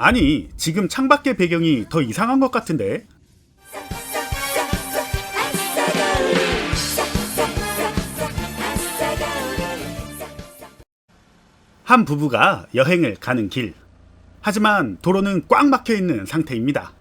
아니, 지금 창밖의 배경이 더 이상한 것 같은데? 한 부부가 여행을 가는 길. 하지만 도로는 꽉 막혀 있는 상태입니다.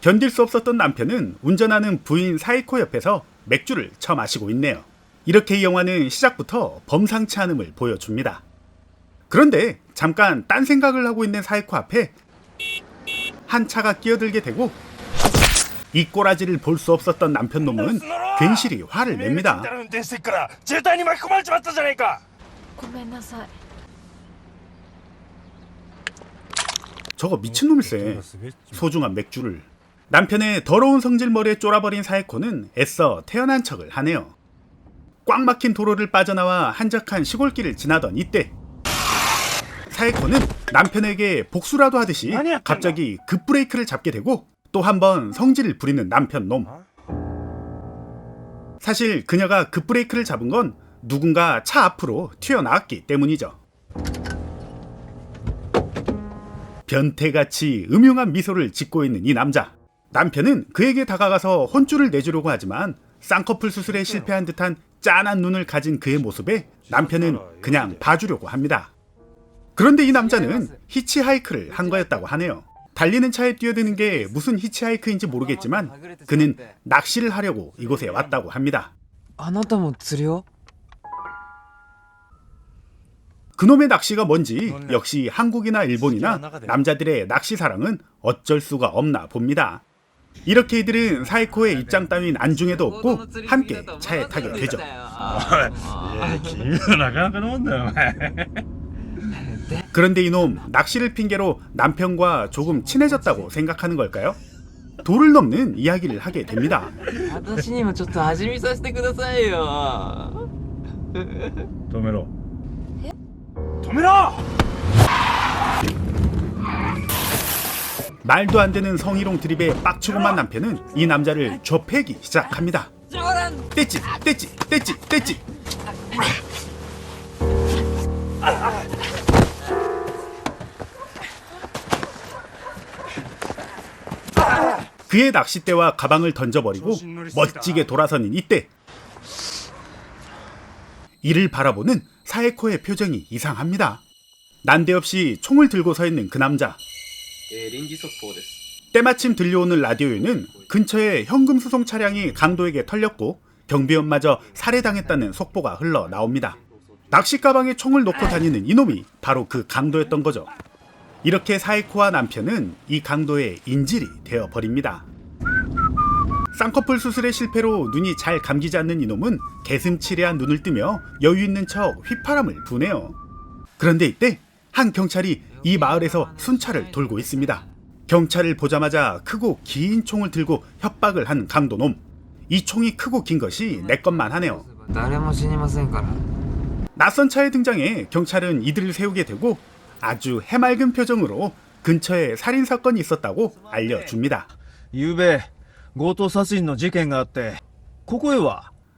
견딜 수 없었던 남편은 운전하는 부인 사이코 옆에서 맥주를 처 마시고 있네요. 이렇게 이 영화는 시작부터 범상치 않음을 보여줍니다. 그런데 잠깐 딴 생각을 하고 있는 사이코 앞에 한 차가 끼어들게 되고 이 꼬라지를 볼 수 없었던 남편 놈은 괜시리 화를 냅니다. 저거 미친놈일세. 소중한 맥주를. 남편의 더러운 성질머리에 쫄아버린 사이코는 애써 태연한 척을 하네요. 꽉 막힌 도로를 빠져나와 한적한 시골길을 지나던 이때 사이코는 남편에게 복수라도 하듯이 갑자기 급브레이크를 잡게 되고 또 한 번 성질을 부리는 남편 놈. 사실 그녀가 급브레이크를 잡은 건 누군가 차 앞으로 튀어나왔기 때문이죠. 변태같이 음흉한 미소를 짓고 있는 이 남자. 남편은 그에게 다가가서 혼쭐을 내주려고 하지만 쌍꺼풀 수술에 실패한 듯한 짠한 눈을 가진 그의 모습에 남편은 그냥 봐주려고 합니다. 그런데 이 남자는 히치하이크를 한 거였다고 하네요. 달리는 차에 뛰어드는 게 무슨 히치하이크인지 모르겠지만 그는 낚시를 하려고 이곳에 왔다고 합니다. 그놈의 낚시가 뭔지 역시 한국이나 일본이나 남자들의 낚시 사랑은 어쩔 수가 없나 봅니다. 이렇게 이들은 사이코의 입장 따윈 안중에도 없고 함께 차에 타게 되죠. 그런데 이놈 낚시를 핑계로 남편과 조금 친해졌다고 생각하는 걸까요? 도를 넘는 이야기를 하게 됩니다. 말도 안 되는 성희롱 드립에 빡치고만 남편은 이 남자를 좁혀기 시작합니다. 떼찌 떼찌 떼찌 떼찌. 그의 낚싯대와 가방을 던져버리고 멋지게 돌아서는 이때 이를 바라보는 사에코의 표정이 이상합니다. 난데없이 총을 들고 서 있는 그 남자. 때마침 들려오는 라디오에는 근처에 현금 수송 차량이 강도에게 털렸고 경비원마저 살해당했다는 속보가 흘러나옵니다. 낚시 가방에 총을 놓고 다니는 이놈이 바로 그 강도였던 거죠. 이렇게 사이코와 남편은 이 강도의 인질이 되어버립니다. 쌍꺼풀 수술의 실패로 눈이 잘 감기지 않는 이놈은 개슴츠레한 눈을 뜨며 여유있는 척 휘파람을 부네요. 그런데 이때 한 경찰이 이 마을에서 순찰을 돌고 있습니다. 경찰을 보자마자 크고 긴 총을 들고 협박을 한 강도놈. 이 총이 크고 긴 것이 내 것만 하네요. 낯선 차에 등장해 경찰은 이들을 세우게 되고 아주 해맑은 표정으로 근처에 살인사건이 있었다고 알려줍니다.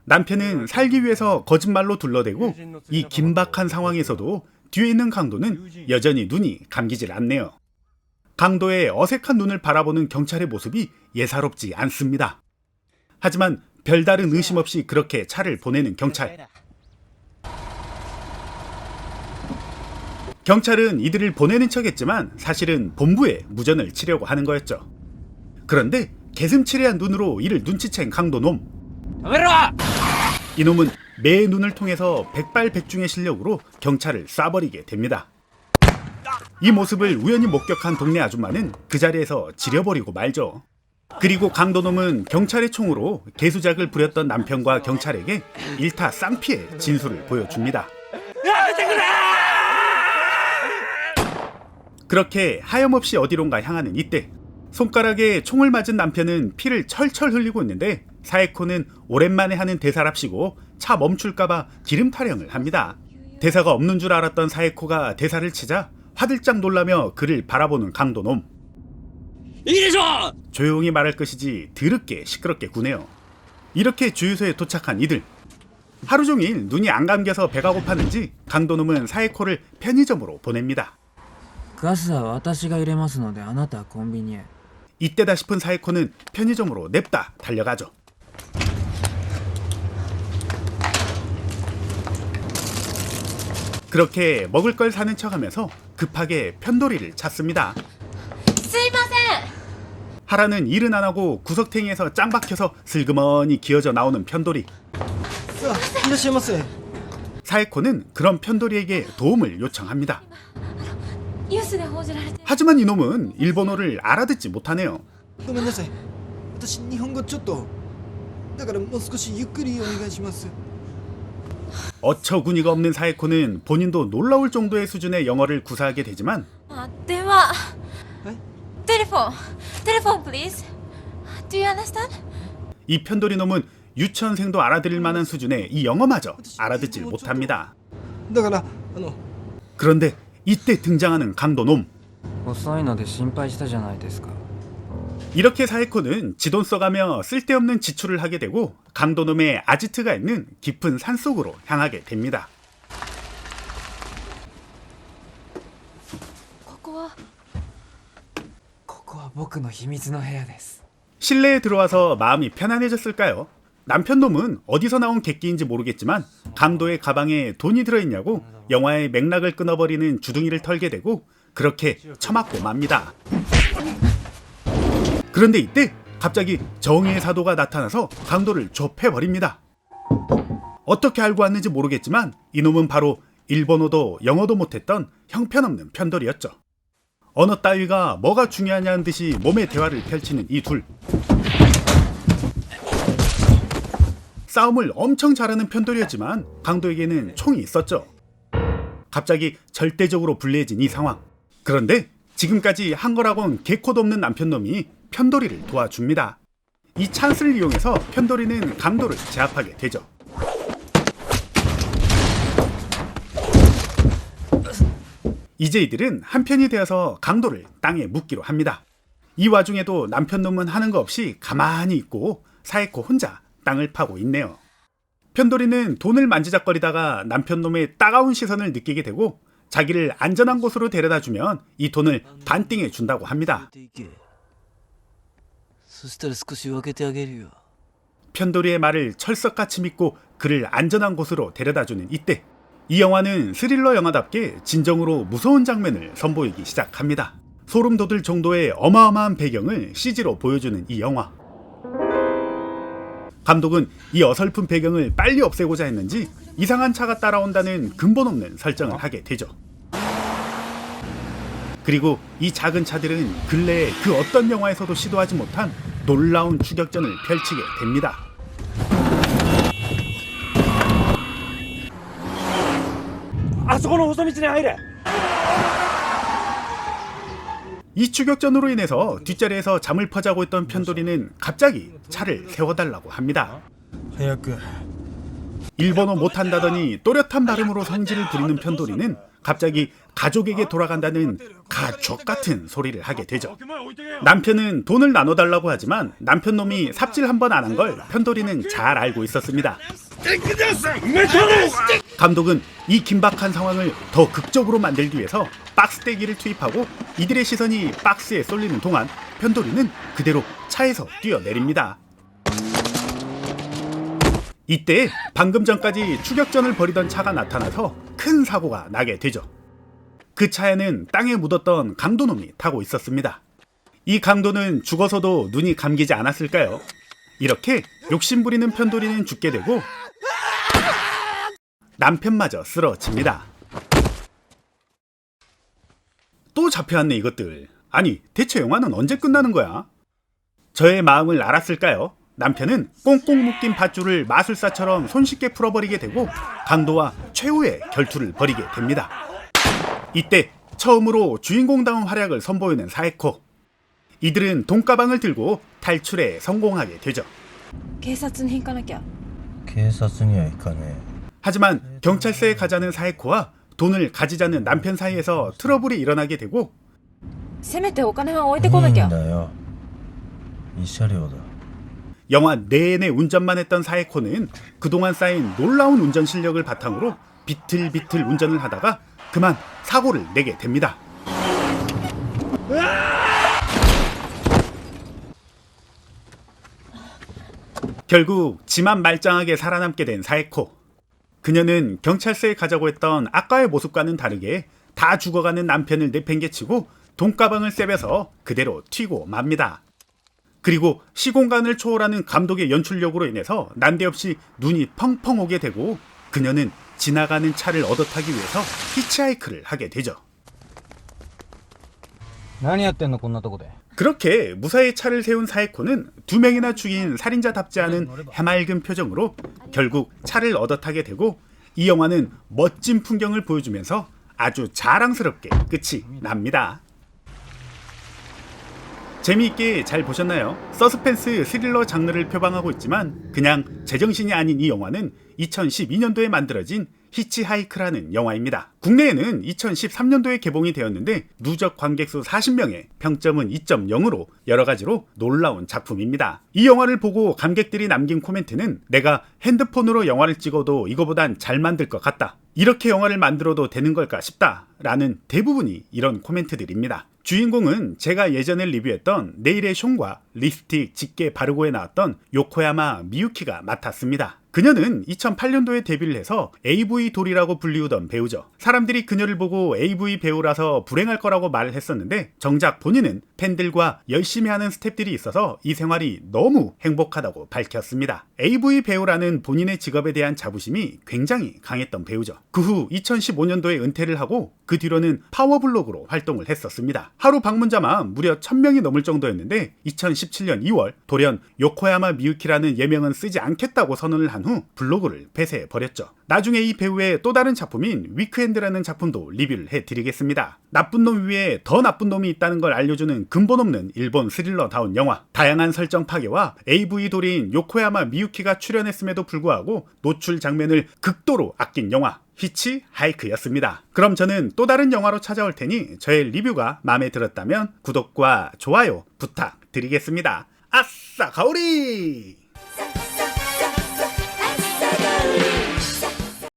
남편은 살기 위해서 거짓말로 둘러대고 이 긴박한 상황에서도 뒤에 있는 강도는 여전히 눈이 감기질 않네요. 강도의 어색한 눈을 바라보는 경찰의 모습이 예사롭지 않습니다. 하지만 별다른 의심 없이 그렇게 차를 보내는 경찰. 경찰은 이들을 보내는 척했지만 사실은 본부에 무전을 치려고 하는 거였죠. 그런데 개슴츠레한 눈으로 이를 눈치챈 강도놈. 이놈은 매의 눈을 통해서 백발백중의 실력으로 경찰을 쏴버리게 됩니다. 이 모습을 우연히 목격한 동네 아줌마는 그 자리에서 지려버리고 말죠. 그리고 강도놈은 경찰의 총으로 개수작을 부렸던 남편과 경찰에게 일타 쌍피의 진술을 보여줍니다. 그렇게 하염없이 어디론가 향하는 이때 손가락에 총을 맞은 남편은 피를 철철 흘리고 있는데 사에코는 오랜만에 하는 대사랍시고 차 멈출까봐 기름 타령을 합니다. 대사가 없는 줄 알았던 사에코가 대사를 치자 화들짝 놀라며 그를 바라보는 강도놈. 조용히 말할 것이지 드럽게 시끄럽게 구네요. 이렇게 주유소에 도착한 이들. 하루 종일 눈이 안 감겨서 배가 고팠는지 강도놈은 사에코를 편의점으로 보냅니다. ガスは私が入れますのであなたはコンビニへ 이때다 싶은 사이코는 편의점으로 냅다 달려가죠. 그렇게 먹을 걸 사는 척하면서 급하게 편도리를 찾습니다. すいません 하라는 일은 안 하고 구석탱이에서 짱 박혀서 슬그머니 기어져 나오는 편도리. さあいらっしゃいませ。 사이코는 그런 편도리에게 도움을 요청합니다. ニュースで報じられて 하지만 이놈은 일본어를 알아듣지 못하네요. ごめんなさい。私日本語ちょっと。だからもう少しゆっくりお願いします。 어처구니가 없는 사이코는 본인도 놀라울 정도의 수준의 영어를 구사하게 되지만 あ電話えテレフォン please Do you understand? 이 편도리 놈은 유치원생도 알아들을 만한 수준의 이 영어마저 알아듣질 못합니다. だから그런데 이때 등장하는 강도놈. 遅いので心配したじゃないですか 이렇게 사이코는 지돈 써가며 쓸데없는 지출을 하게 되고 강도놈의 아지트가 있는 깊은 산속으로 향하게 됩니다. ここはここは僕の秘密の部屋です 실내에 들어와서 마음이 편안해졌을까요? 남편놈은 어디서 나온 객기인지 모르겠지만 강도의 가방에 돈이 들어있냐고 영화의 맥락을 끊어버리는 주둥이를 털게 되고 그렇게 처맞고 맙니다. 그런데 이때 갑자기 정의의 사도가 나타나서 강도를 좁혀버립니다. 어떻게 알고 왔는지 모르겠지만 이놈은 바로 일본어도 영어도 못했던 형편없는 편돌이었죠. 언어 따위가 뭐가 중요하냐는 듯이 몸의 대화를 펼치는 이 둘. 싸움을 엄청 잘하는 편돌이었지만 강도에게는 총이 있었죠. 갑자기 절대적으로 불리해진 이 상황. 그런데 지금까지 한 거라곤 개코도 없는 남편놈이 편돌이를 도와줍니다. 이 찬스를 이용해서 편돌이는 강도를 제압하게 되죠. 이제 이들은 한편이 되어서 강도를 땅에 묻기로 합니다. 이 와중에도 남편놈은 하는 거 없이 가만히 있고 사이코 혼자 땅을 파고 있네요. 편돌이는 돈을 만지작거리다가 남편놈의 따가운 시선을 느끼게 되고 자기를 안전한 곳으로 데려다주면 이 돈을 반띵해 준다고 합니다. そしたら少し分けてあげるよ。 편돌이의 말을 철석같이 믿고 그를 안전한 곳으로 데려다주는 이때 이 영화는 스릴러 영화답게 진정으로 무서운 장면을 선보이기 시작합니다. 소름 돋을 정도의 어마어마한 배경을 CG로 보여주는 이 영화. 감독은 이 어설픈 배경을 빨리 없애고자 했는지 이상한 차가 따라온다는 근본 없는 설정을 하게 되죠. 그리고 이 작은 차들은 근래에 그 어떤 영화에서도 시도하지 못한 놀라운 추격전을 펼치게 됩니다. 이 추격전으로 인해서 뒷자리에서 잠을 퍼자고 있던 편돌이는 갑자기 차를 세워달라고 합니다. 早く。 일본어 못한다더니 또렷한 발음으로 성질을 부리는 편돌이는 갑자기 가족에게 돌아간다는 가족 같은 소리를 하게 되죠. 남편은 돈을 나눠달라고 하지만 남편놈이 삽질 한 번 안 한 걸 편돌이는 잘 알고 있었습니다. 감독은 이 긴박한 상황을 더 극적으로 만들기 위해서 박스떼기를 투입하고 이들의 시선이 박스에 쏠리는 동안 편돌이는 그대로 차에서 뛰어내립니다. 이때 방금 전까지 추격전을 벌이던 차가 나타나서 큰 사고가 나게 되죠. 그 차에는 땅에 묻었던 강도놈이 타고 있었습니다. 이 강도는 죽어서도 눈이 감기지 않았을까요? 이렇게 욕심부리는 편돌이는 죽게 되고 남편마저 쓰러집니다. 또 잡혀왔네 이것들. 아니 대체 영화는 언제 끝나는 거야? 저의 마음을 알았을까요? 남편은 꽁꽁 묶인 밧줄을 마술사처럼 손쉽게 풀어버리게 되고 강도와 최후의 결투를 벌이게 됩니다. 이때 처음으로 주인공다운 활약을 선보이는 사에코. 이들은 돈가방을 들고 탈출에 성공하게 되죠. 警察に行かなきゃ警察には行かね 하지만 경찰서에 가자는 사에코와 돈을 가지자는 남편 사이에서 트러블이 일어나게 되고 せめてお金は置いえ。てこなきゃいいんだよ。慰謝料だ。 영화 내내 운전만 했던 사에코는 그동안 쌓인 놀라운 운전 실력을 바탕으로 비틀비틀 운전을 하다가 그만 사고를 내게 됩니다. 결국 지만 말짱하게 살아남게 된 사에코. 그녀는 경찰서에 가자고 했던 아까의 모습과는 다르게 다 죽어가는 남편을 내팽개치고 돈가방을 쎄매서 그대로 튀고 맙니다. 그리고 시공간을 초월하는 감독의 연출력으로 인해서 난데없이 눈이 펑펑 오게 되고 그녀는 지나가는 차를 얻어타기 위해서 히치하이크를 하게 되죠. 何やってんのこんなとこで 그렇게 무사히 차를 세운 사에코는 2명이나 죽인 살인자답지 않은 해맑은 표정으로 결국 차를 얻어타게 되고 이 영화는 멋진 풍경을 보여주면서 아주 자랑스럽게 끝이 납니다. 재미있게 잘 보셨나요? 서스펜스 스릴러 장르를 표방하고 있지만 그냥 제정신이 아닌 이 영화는 2012년도에 만들어진 히치하이크라는 영화입니다. 국내에는 2013년도에 개봉이 되었는데 누적 관객수 40명에 평점은 2.0으로 여러 가지로 놀라운 작품입니다. 이 영화를 보고 감객들이 남긴 코멘트는 내가 핸드폰으로 영화를 찍어도 이거보단 잘 만들 것 같다. 이렇게 영화를 만들어도 되는 걸까 싶다. 라는 대부분이 이런 코멘트들입니다. 주인공은 제가 예전에 리뷰했던 내일의 숑과 립스틱 짙게 바르고에 나왔던 요코야마 미유키가 맡았습니다. 그녀는 2008년도에 데뷔를 해서 AV 돌이라고 불리우던 배우죠. 사람들이 그녀를 보고 AV 배우라서 불행할 거라고 말을 했었는데 정작 본인은 팬들과 열심히 하는 스태프들이 있어서 이 생활이 너무 행복하다고 밝혔습니다. AV 배우라는 본인의 직업에 대한 자부심이 굉장히 강했던 배우죠. 그 후 2015년도에 은퇴를 하고 그 뒤로는 파워블로그로 활동을 했었습니다. 하루 방문자만 무려 1000명이 넘을 정도였는데 2017년 2월 돌연 요코야마 미유키라는 예명은 쓰지 않겠다고 선언을 한 후 블로그를 폐쇄해버렸죠. 나중에 이 배우의 또 다른 작품인 위크엔드라는 작품도 리뷰를 해드리겠습니다. 나쁜 놈 위에 더 나쁜 놈이 있다는 걸 알려주는 근본 없는 일본 스릴러다운 영화. 다양한 설정 파괴와 AV 돌인 요코야마 미유키가 출연했음에도 불구하고 노출 장면을 극도로 아낀 영화. 히치하이크였습니다. 그럼 저는 또 다른 영화로 찾아올 테니 저의 리뷰가 마음에 들었다면 구독과 좋아요 부탁드리겠습니다. 아싸 가오리!